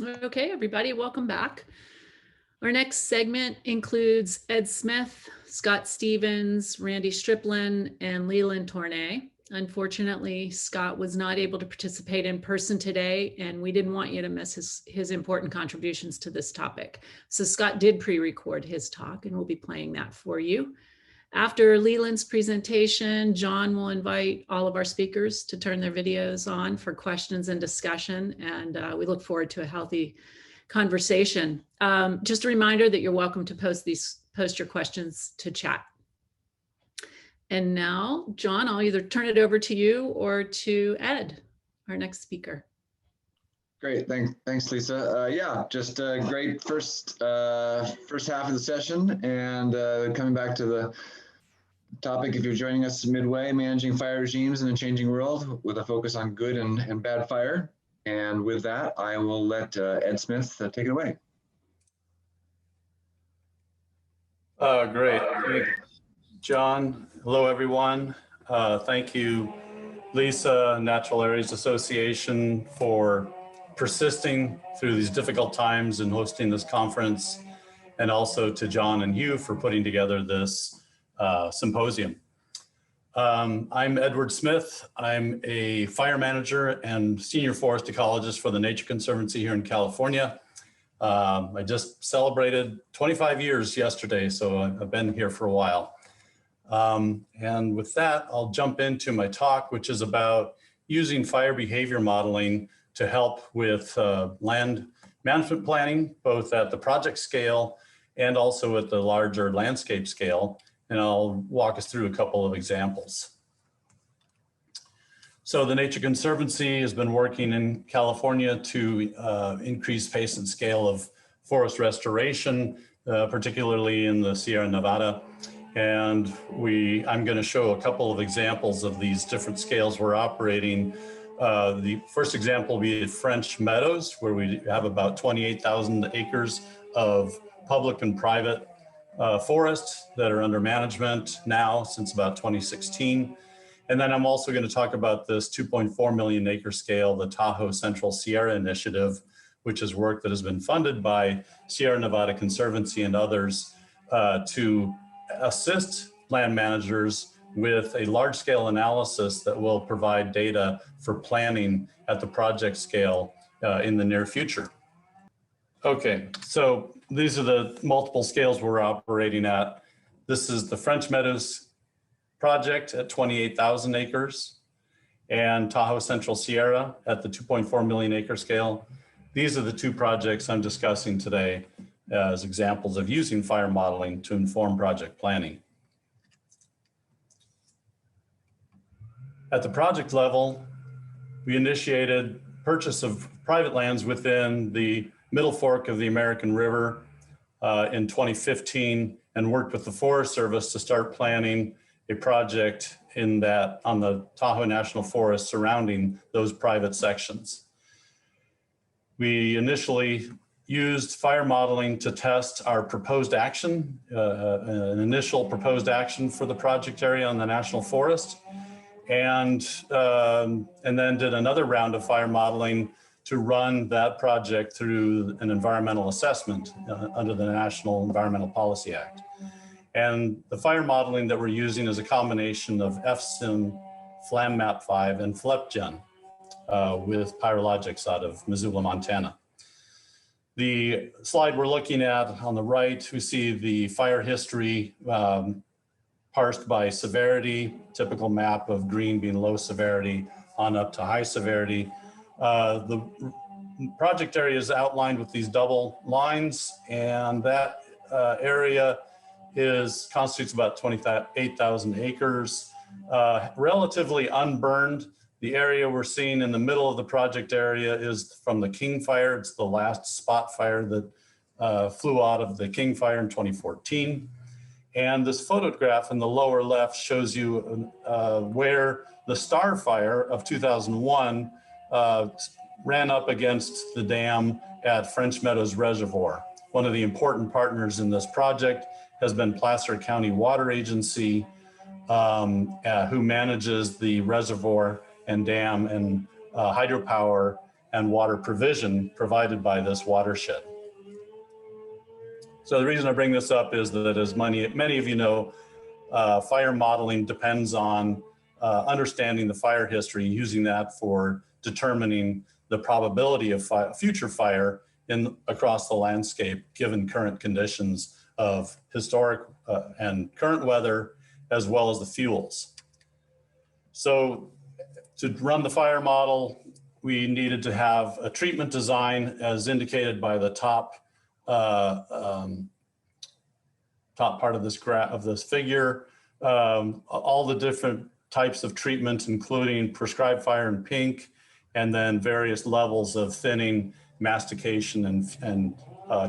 Okay, everybody, welcome back. Our next segment includes Ed Smith, Scott Stevens, Randy Striplin, and Leland Tournay. Unfortunately, Scott was not able to participate in person today, and we didn't want you to miss his important contributions to this topic. So Scott did pre-record his talk, and we'll be playing that for you. After Leland's presentation, John will invite all of our speakers to turn their videos on for questions and discussion, and we look forward to a healthy conversation. Just a reminder that you're welcome to post your questions to chat. And now, John, I'll either turn it over to you or to Ed, our next speaker. Great, thanks, Lisa. Yeah, just a great first half of the session, and coming back to the topic, if you're joining us midway, managing fire regimes in a changing world with a focus on good and bad fire. And with that, I will let Ed Smith take it away. Great. Thank you, John. Hello, everyone. Thank you, Lisa, Natural Areas Association, for persisting through these difficult times and hosting this conference, and also to John and Hugh for putting together this symposium. I'm Edward Smith. I'm a fire manager and senior forest ecologist for the Nature Conservancy here in California. I just celebrated 25 years yesterday, so I've been here for a while. And with that, I'll jump into my talk, which is about using fire behavior modeling to help with land management planning, both at the project scale and also at the larger landscape scale. And I'll walk us through a couple of examples. So the Nature Conservancy has been working in California to increase pace and scale of forest restoration, particularly in the Sierra Nevada. And I'm going to show a couple of examples of these different scales we're operating. The first example will be French Meadows, where we have about 28,000 acres of public and private forests that are under management now since about 2016. And then I'm also going to talk about this 2.4 million acre scale, the Tahoe Central Sierra Initiative, which is work that has been funded by Sierra Nevada Conservancy and others to assist land managers with a large scale analysis that will provide data for planning at the project scale in the near future. Okay, so these are the multiple scales we're operating at. This is the French Meadows Project at 28,000 acres and Tahoe Central Sierra at the 2.4 million acre scale. These are the two projects I'm discussing today as examples of using fire modeling to inform project planning. At the project level, we initiated purchase of private lands within the Middle Fork of the American River in 2015 and worked with the Forest Service to start planning a project on the Tahoe National Forest surrounding those private sections. We initially used fire modeling to test our proposed action, an initial proposed action for the project area on the National Forest, and then did another round of fire modeling to run that project through an environmental assessment under the National Environmental Policy Act. And the fire modeling that we're using is a combination of FSIM, FLAMMAP 5, and FLEPGen with Pyrologics out of Missoula, Montana. The slide we're looking at on the right, we see the fire history parsed by severity, typical map of green being low severity on up to high severity. The project area is outlined with these double lines, and that area constitutes about 28,000 acres, relatively unburned. The area we're seeing in the middle of the project area is from the King Fire. It's the last spot fire that flew out of the King Fire in 2014. And this photograph in the lower left shows you where the Star Fire of 2001 ran up against the dam at French Meadows Reservoir. One of the important partners in this project has been Placer County Water Agency, who manages the reservoir and dam and hydropower and water provision provided by this watershed. So the reason I bring this up is that, as many of you know, fire modeling depends on understanding the fire history, using that for determining the probability of future fire across the landscape, given current conditions of historic and current weather, as well as the fuels. So to run the fire model, we needed to have a treatment design as indicated by the top part of this figure. All the different types of treatments, including prescribed fire in pink, and then various levels of thinning, mastication, and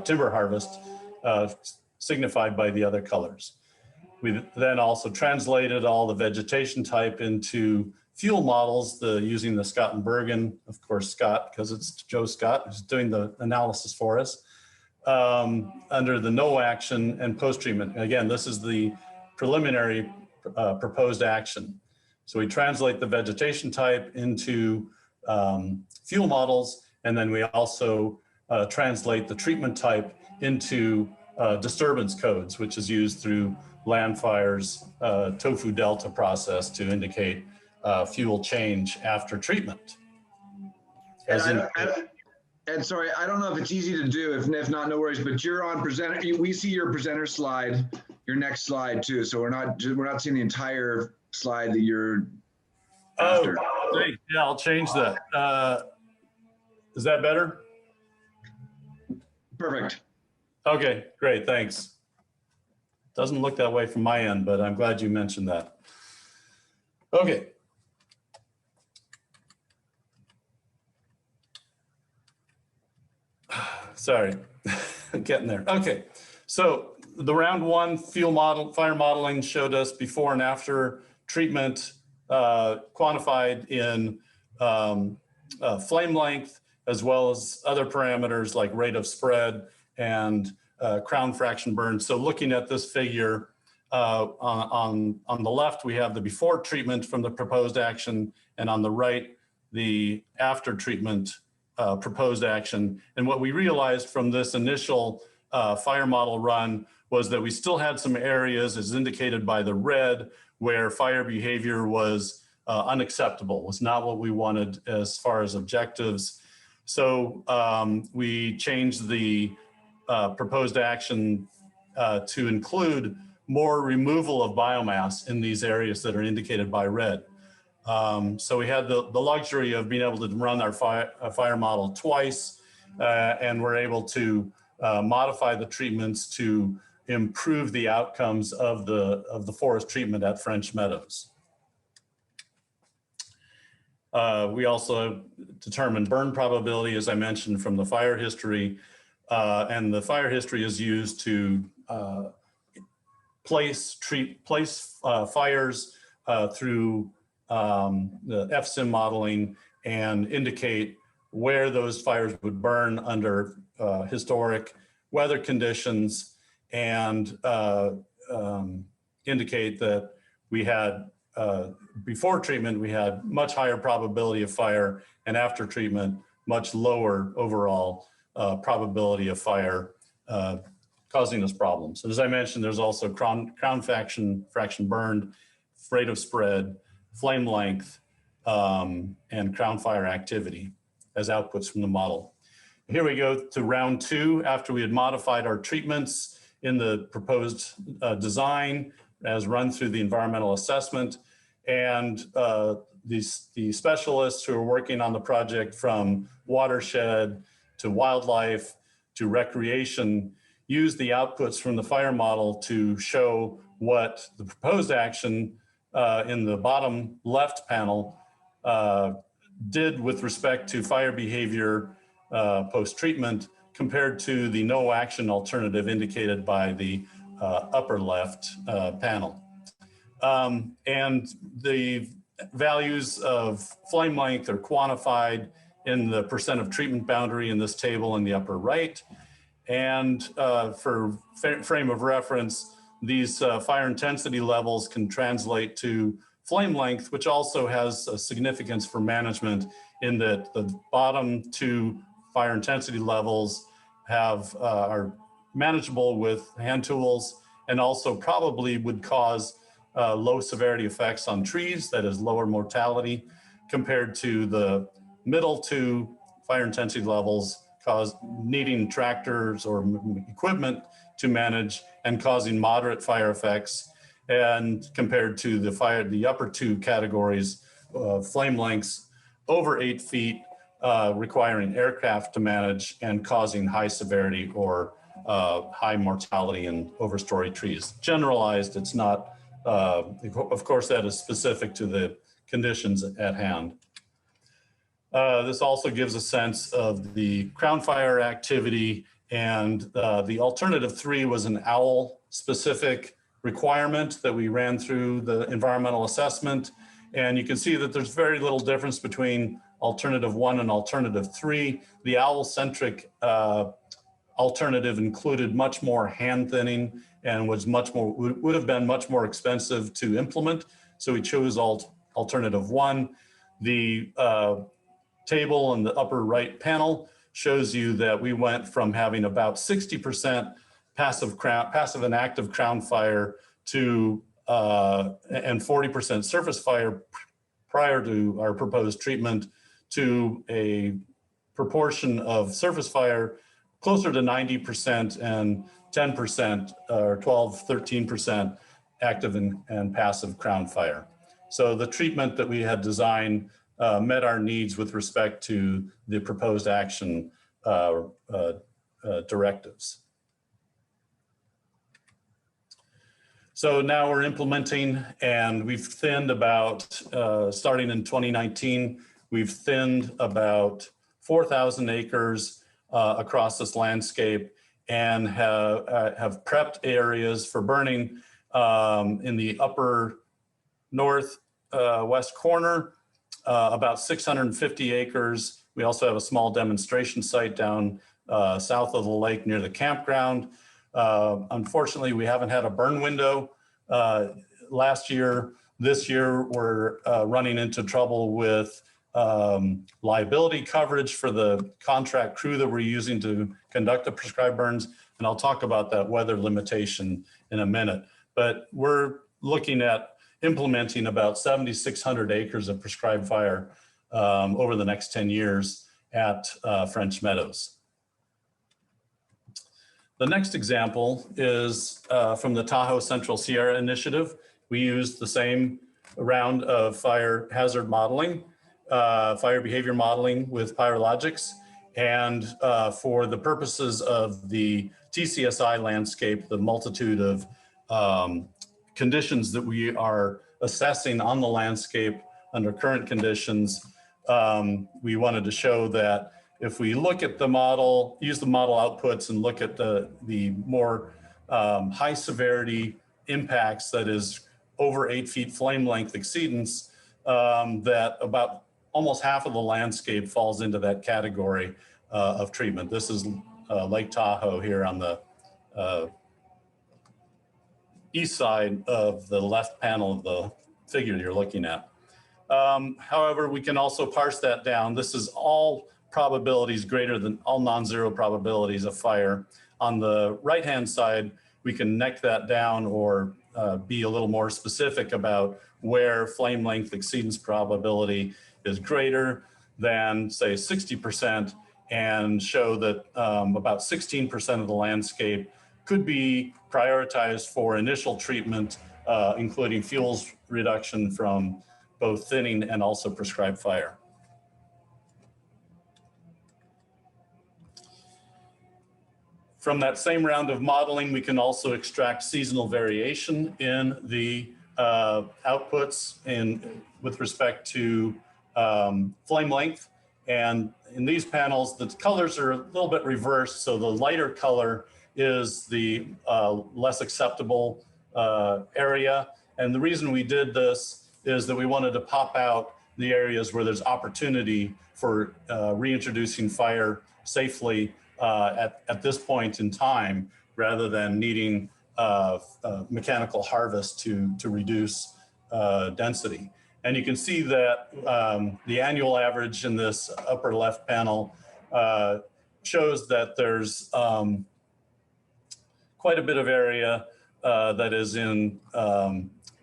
timber harvest signified by the other colors. We then also translated all the vegetation type into fuel models using the Scott and Bergen, of course, Scott, because it's Joe Scott who's doing the analysis for us, under the no action and post-treatment. Again, this is the preliminary proposed action. So we translate the vegetation type into fuel models, and then we also translate the treatment type into disturbance codes, which is used through Landfire's tofu delta process to indicate fuel change after treatment. And sorry, I don't know if it's easy to do, if not, no worries, but you're on presenter, we see your presenter slide, your next slide too. So we're not seeing the entire slide that you're after. Oh, great. Yeah, I'll change that. Is that better? Perfect. Okay, great, thanks. Doesn't look that way from my end, but I'm glad you mentioned that. Okay. Sorry, getting there. Okay, so the round one fire modeling showed us before and after treatment, quantified in flame length, as well as other parameters like rate of spread and crown fraction burn. So looking at this figure, on the left, we have the before treatment from the proposed action, and on the right, the after treatment proposed action. And what we realized from this initial fire model run was that we still had some areas, as indicated by the red, where fire behavior was unacceptable, was not what we wanted as far as objectives. So we changed the proposed action to include more removal of biomass in these areas that are indicated by red. So we had the luxury of being able to run our fire model twice, and we're able to modify the treatments to improve the outcomes of the forest treatment at French Meadows. We also determined burn probability, as I mentioned, from the fire history, and the fire history is used to place fires through the FSIM modeling and indicate where those fires would burn under historic weather conditions, and indicate that we had, before treatment, we had much higher probability of fire, and after treatment, much lower overall probability of fire causing us problems. And as I mentioned, there's also crown fraction burned, rate of spread, flame length, and crown fire activity as outputs from the model. Here we go to round two, after we had modified our treatments in the proposed design as run through the environmental assessment. And the specialists who are working on the project, from watershed to wildlife to recreation, use the outputs from the fire model to show what the proposed action in the bottom left panel did with respect to fire behavior post-treatment compared to the no action alternative indicated by the upper left panel. And the values of flame length are quantified in the percent of treatment boundary in this table in the upper right. And for frame of reference, these fire intensity levels can translate to flame length, which also has a significance for management in that the bottom two fire intensity levels are manageable with hand tools, and also probably would cause low severity effects on trees, that is lower mortality, compared to the middle two fire intensity levels needing tractors or equipment to manage and causing moderate fire effects, and compared to the upper two categories, flame lengths over 8 feet, requiring aircraft to manage and causing high severity or high mortality in overstory trees. Generalized, it's not, of course, that is specific to the conditions at hand. This also gives a sense of the crown fire activity, and the alternative 3 was an owl specific requirement that we ran through the environmental assessment. And you can see that there's very little difference between alternative 1 and alternative 3. The owl centric alternative included much more hand thinning and was would have been much more expensive to implement. So we chose alternative 1. The table in the upper right panel shows you that we went from having about 60% passive and active crown fire to and 40% surface fire prior to our proposed treatment, to a proportion of surface fire closer to 90% and 10% or 12, 13% active and passive crown fire. So the treatment that we had designed met our needs with respect to the proposed action directives. So now we're implementing, and we've thinned about, starting in 2019, we've thinned about 4,000 acres across this landscape, and have prepped areas for burning in the upper northwest corner, about 650 acres. We also have a small demonstration site down south of the lake near the campground. Unfortunately, we haven't had a burn window last year. This year, we're running into trouble with liability coverage for the contract crew that we're using to conduct the prescribed burns. And I'll talk about that weather limitation in a minute. But we're looking at implementing about 7,600 acres of prescribed fire over the next 10 years at French Meadows. The next example is from the Tahoe Central Sierra Initiative. We used the same round of fire hazard modeling, fire behavior modeling with Pyrologics. And for the purposes of the TCSI landscape, the multitude of conditions that we are assessing on the landscape under current conditions, we wanted to show that if we look at the model, use the model outputs and look at the more high severity impacts, that is over 8 feet flame length exceedance, that about almost half of the landscape falls into that category of treatment. This is Lake Tahoe here on the east side of the left panel of the figure you're looking at. However, we can also parse that down. This is all probabilities greater than all non-zero probabilities of fire. On the right-hand side, we can neck that down or be a little more specific about where flame length exceedance probability is greater than, say, 60%, and show that about 16% of the landscape could be prioritized for initial treatment, including fuels reduction from both thinning and also prescribed fire. From that same round of modeling, we can also extract seasonal variation in the outputs with respect to flame length. And in these panels, the colors are a little bit reversed. So the lighter color is the less acceptable area. And the reason we did this is that we wanted to pop out the areas where there's opportunity for reintroducing fire safely at this point in time, rather than needing mechanical harvest to reduce density. And you can see that the annual average in this upper left panel shows that there's quite a bit of area that is in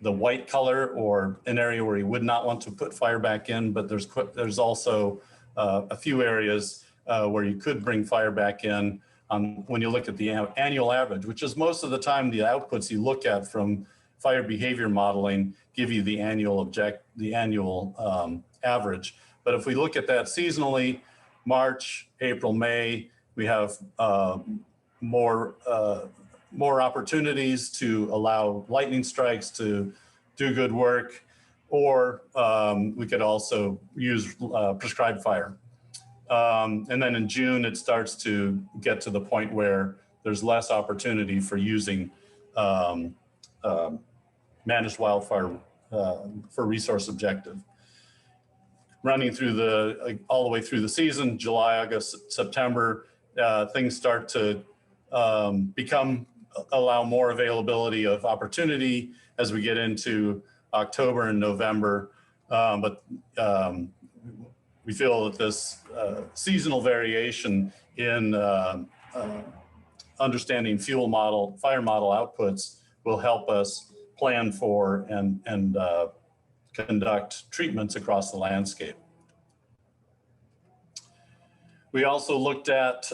the white color, or an area where you would not want to put fire back in, but there's also a few areas where you could bring fire back in when you look at the annual average, which is most of the time the outputs you look at from fire behavior modeling give you the annual average. But if we look at that seasonally, March, April, May, we have more opportunities to allow lightning strikes to do good work, or we could also use prescribed fire. And then in June, it starts to get to the point where there's less opportunity for using managed wildfire for resource objective. Running through all the way through the season, July, August, September, things start to allow more availability of opportunity as we get into October and November. But we feel that this seasonal variation in understanding fire model outputs will help us plan for and conduct treatments across the landscape. We also looked at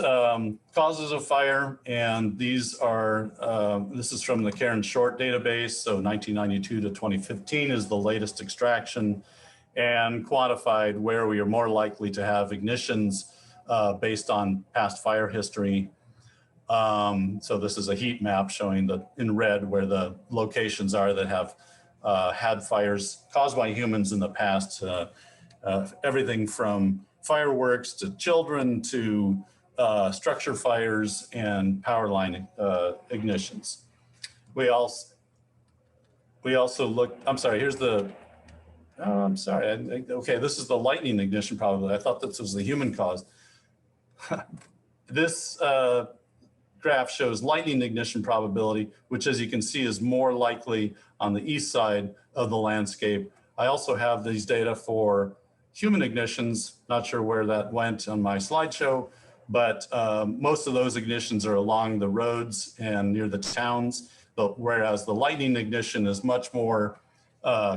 causes of fire, and these are, this is from the Karen Short database, so 1992 to 2015 is the latest extraction, and quantified where we are more likely to have ignitions based on past fire history. So this is a heat map showing in red where the locations are that have had fires caused by humans in the past, everything from fireworks to children to structure fires and power line ignitions. We also looked, I'm sorry, here's the, oh, I'm sorry, okay, this is the lightning ignition probability. I thought this was the human cause. This graph shows lightning ignition probability, which, as you can see, is more likely on the east side of the landscape. I also have these data for human ignitions, not sure where that went on my slideshow, but most of those ignitions are along the roads and near the towns, whereas the lightning ignition is much more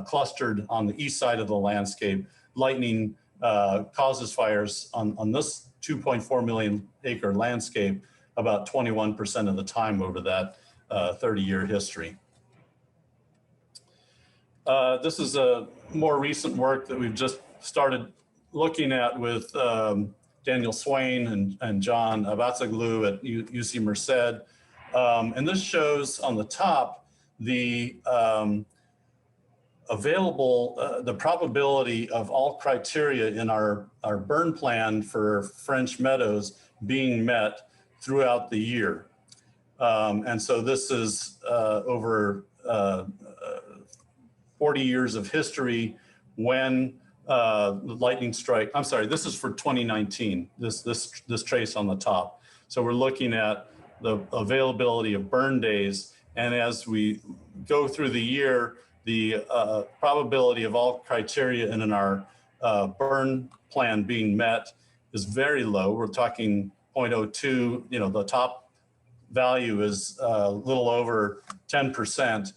clustered on the east side of the landscape. Lightning causes fires on this 2.4 million acre landscape about 21% of the time over that 30-year history. This is a more recent work that we've just started looking at with Daniel Swain and John Abatsaglu at UC Merced. And this shows on the top the the probability of all criteria in our burn plan for French Meadows being met throughout the year. And so this is over 40 years of history when the lightning strike, I'm sorry, this is for 2019, this trace on the top. So we're looking at the availability of burn days. And as we go through the year, the probability of all criteria in our burn plan being met is very low. We're talking 0.02, you know, the top value is a little over 10%.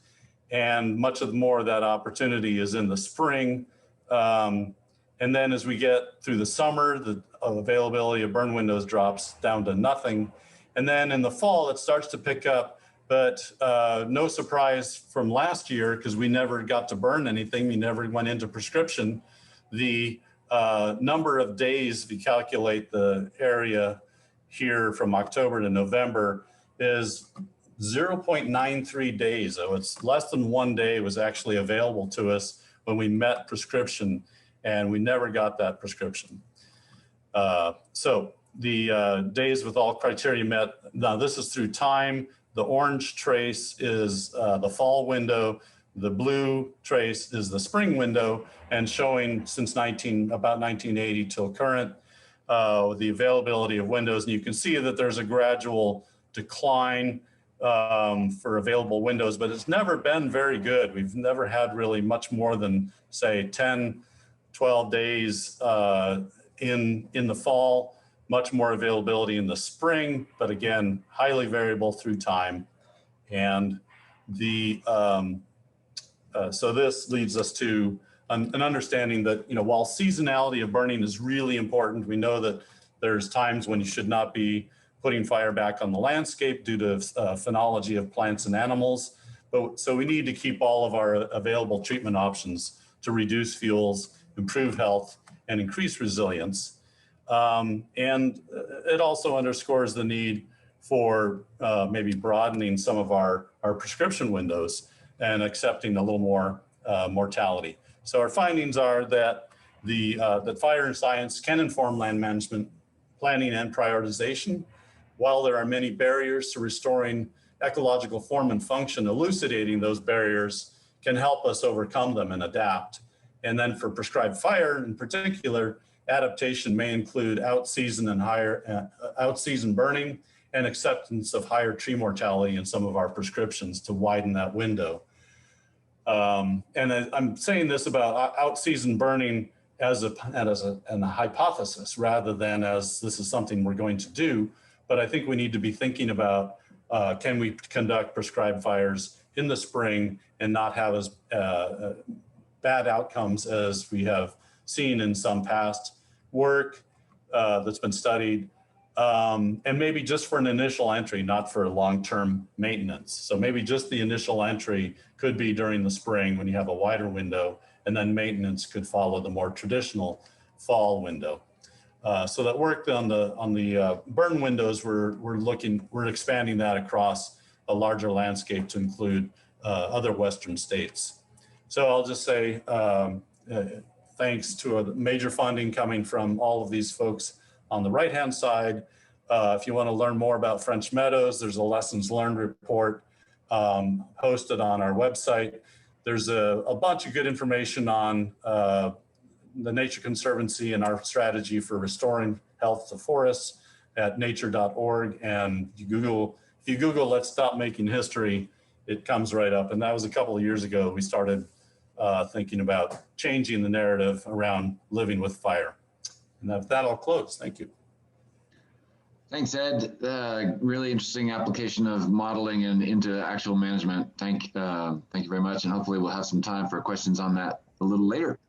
And much more of that opportunity is in the spring. And then as we get through the summer, the availability of burn windows drops down to nothing. And then in the fall, it starts to pick up, but no surprise from last year, because we never got to burn anything. We never went into prescription. The number of days, if you calculate the area here from October to November, is 0.93 days. So it's less than 1 day was actually available to us when we met prescription, and we never got that prescription. So the days with all criteria met, now this is through time. The orange trace is the fall window. The blue trace is the spring window, and showing since about 1980 till current, the availability of windows. And you can see that there's a gradual decline for available windows, but it's never been very good. We've never had really much more than, say, 10, 12 days in the fall, much more availability in the spring, but again, highly variable through time. And so this leads us to an understanding that, while seasonality of burning is really important, we know that there's times when you should not be putting fire back on the landscape due to phenology of plants and animals. So we need to keep all of our available treatment options to reduce fuels, improve health, and increase resilience. And it also underscores the need for maybe broadening some of our prescription windows and accepting a little more mortality. So our findings are that that fire and science can inform land management planning and prioritization. While there are many barriers to restoring ecological form and function, elucidating those barriers can help us overcome them and adapt. And then for prescribed fire in particular, adaptation may include out-season burning and acceptance of higher tree mortality in some of our prescriptions to widen that window. And I'm saying this about out-season burning as a hypothesis rather than as this is something we're going to do. But I think we need to be thinking about, can we conduct prescribed fires in the spring and not have as bad outcomes as we have seen in some past work that's been studied, and maybe just for an initial entry, not for long-term maintenance. So maybe just the initial entry could be during the spring when you have a wider window, and then maintenance could follow the more traditional fall window. So that work on the burn windows, we're expanding that across a larger landscape to include other Western states. So I'll just say thanks to a major funding coming from all of these folks on the right-hand side. If you want to learn more about French Meadows, there's a lessons learned report posted on our website. There's a bunch of good information on the Nature Conservancy and our strategy for restoring health to forests at nature.org. And if you Google Let's Stop Making History, it comes right up. And that was a couple of years ago. We started thinking about changing the narrative around living with fire. And with that, I'll close. Thank you. Thanks, Ed. Really interesting application of modeling and into actual management. Thank you very much. And hopefully we'll have some time for questions on that a little later.